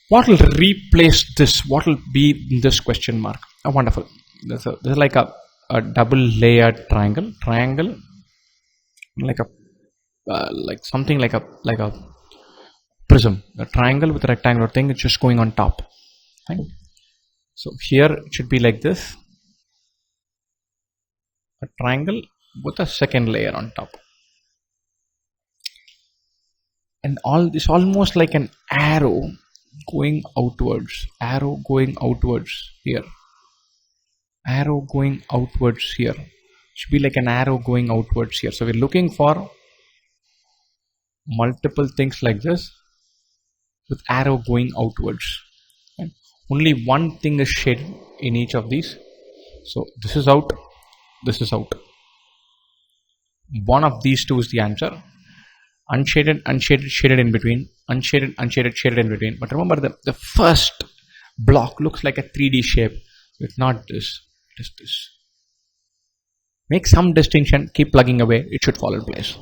What will replace this? What will be in this question mark? Oh, wonderful. This is like a double layered triangle. Like a like something like a prism. A triangle with a rectangular thing. It's just going on top. Right? So here it should be like this. A triangle with a second layer on top. And all this almost like an arrow going outwards. Arrow going outwards here. Arrow going outwards here. Should be like an arrow going outwards here. So we're looking for multiple things like this with arrow going outwards. And only one thing is shaded in each of these. So this is out. This is out. One of these two is the answer. Unshaded, unshaded, shaded in between. Unshaded, unshaded, shaded in between. But remember, the first block looks like a 3D shape. It's not this. It is this. Make some distinction. Keep plugging away. It should fall in place.